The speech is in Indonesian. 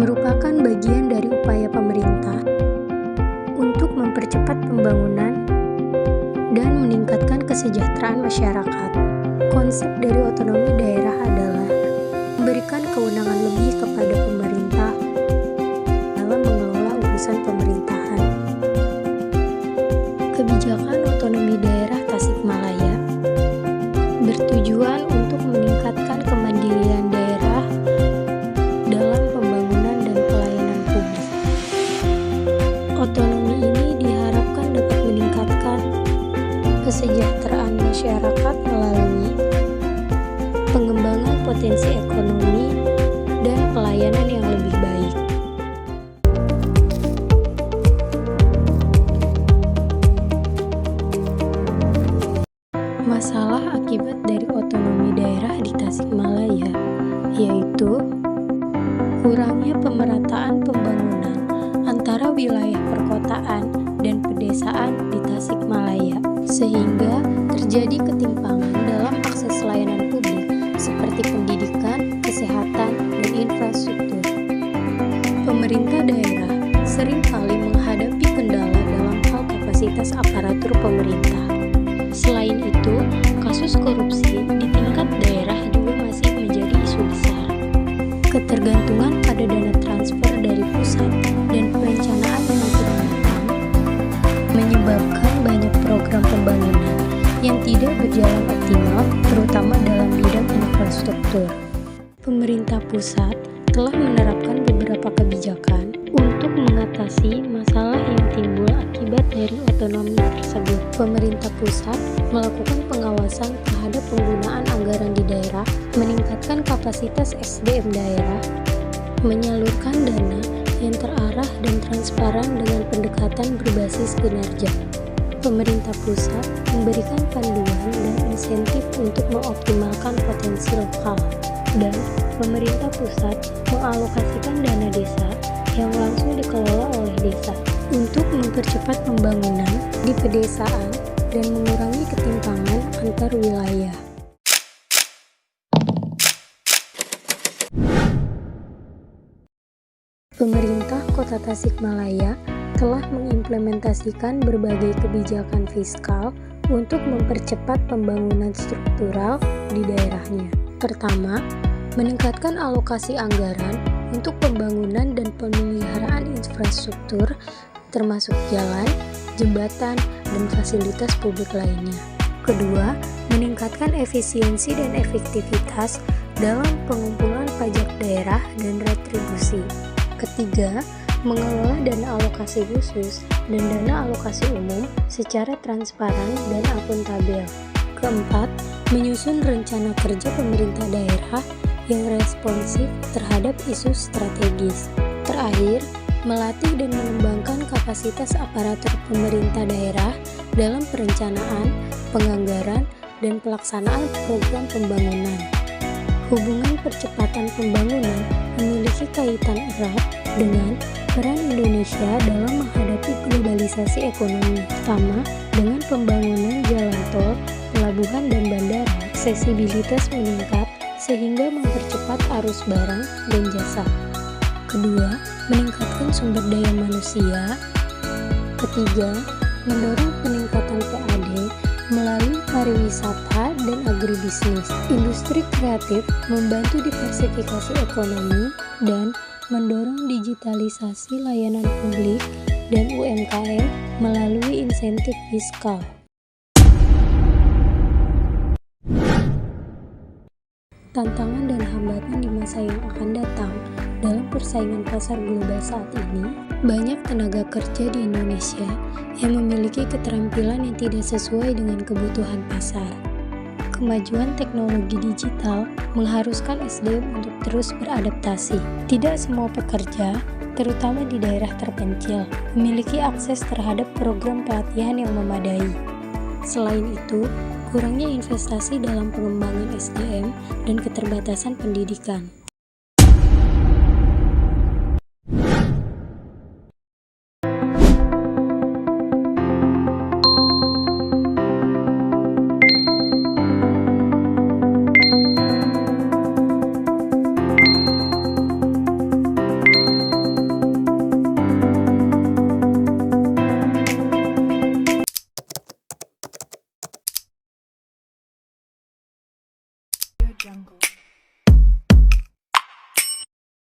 merupakan bagian dari upaya pemerintah untuk mempercepat pembangunan dan meningkatkan kesejahteraan masyarakat. Konsep dari otonomi daerah adalah memberikan kewenangan lebih kepada pemerintah dalam mengelola urusan pemerintahan. Kebijakan otonomi daerah Tasikmalaya bertujuan untuk meningkatkan kemandirian daerah dalam pembangunan dan pelayanan publik. Otonomi ini diharapkan dapat meningkatkan kesejahteraan masyarakat melalui pengembangan potensi ekonomi dan pelayanan yang lebih baik. Masalah akibat dari otonomi daerah di Tasikmalaya yaitu kurangnya pemerataan pembangunan antara wilayah perkotaan dan pedesaan di Tasikmalaya, sehingga terjadi ketimpangan dalam akses layanan publik seperti pendidikan, kesehatan, dan infrastruktur. Pemerintah daerah seringkali menghadapi kendala dalam hal kapasitas aparatur pemerintah. Selain itu, kasus korupsi di tingkat daerah juga masih menjadi isu besar. Ketergantungan pada dana transfer dari pusat dan perencanaan yang kurang matang menyebabkan banyak program pembangunan yang tidak berjalan optimal, terutama dalam bidang infrastruktur. Pemerintah pusat telah menerapkan beberapa kebijakan untuk mengatasi masalah yang timbul akibat dari otonomi tersebut. Pemerintah pusat melakukan pengawasan terhadap penggunaan anggaran di daerah, meningkatkan kapasitas SDM daerah, menyalurkan dana yang terarah dan transparan dengan pendekatan berbasis kinerja. Pemerintah pusat memberikan panduan dan insentif untuk mengoptimalkan potensi lokal, dan pemerintah pusat mengalokasikan dana desa yang langsung dikelola oleh desa untuk mempercepat pembangunan di pedesaan dan mengurangi ketimpangan antar wilayah. Pemerintah Kota Tasikmalaya telah mengimplementasikan berbagai kebijakan fiskal untuk mempercepat pembangunan struktural di daerahnya. Pertama, meningkatkan alokasi anggaran untuk pembangunan dan pemeliharaan infrastruktur termasuk jalan, jembatan, dan fasilitas publik lainnya. Kedua, meningkatkan efisiensi dan efektivitas dalam pengumpulan pajak daerah dan retribusi. Ketiga, mengelola dana alokasi khusus dan dana alokasi umum secara transparan dan akuntabel. Keempat, menyusun rencana kerja pemerintah daerah yang responsif terhadap isu strategis. Terakhir, melatih dan mengembangkan kapasitas aparatur pemerintah daerah dalam perencanaan, penganggaran, dan pelaksanaan program pembangunan. Hubungan percepatan pembangunan memiliki kaitan erat dengan peran Indonesia dalam menghadapi globalisasi ekonomi, terutama dengan pembangunan jalan tol, pelabuhan, dan bandara. Aksesibilitas meningkat sehingga mempercepat arus barang dan jasa. Kedua, meningkatkan sumber daya manusia. Ketiga, mendorong peningkatan PAD melalui pariwisata dan agribisnis. Industri kreatif membantu diversifikasi ekonomi dan mendorong digitalisasi layanan publik dan UMKM melalui insentif fiskal. Tantangan dan hambatan di masa yang akan datang dalam persaingan pasar global saat ini, banyak tenaga kerja di Indonesia yang memiliki keterampilan yang tidak sesuai dengan kebutuhan pasar. Kemajuan teknologi digital mengharuskan SDM untuk terus beradaptasi. Tidak semua pekerja, terutama di daerah terpencil, memiliki akses terhadap program pelatihan yang memadai. Selain itu, kurangnya investasi dalam pengembangan SDM dan keterbatasan pendidikan. terjangkau.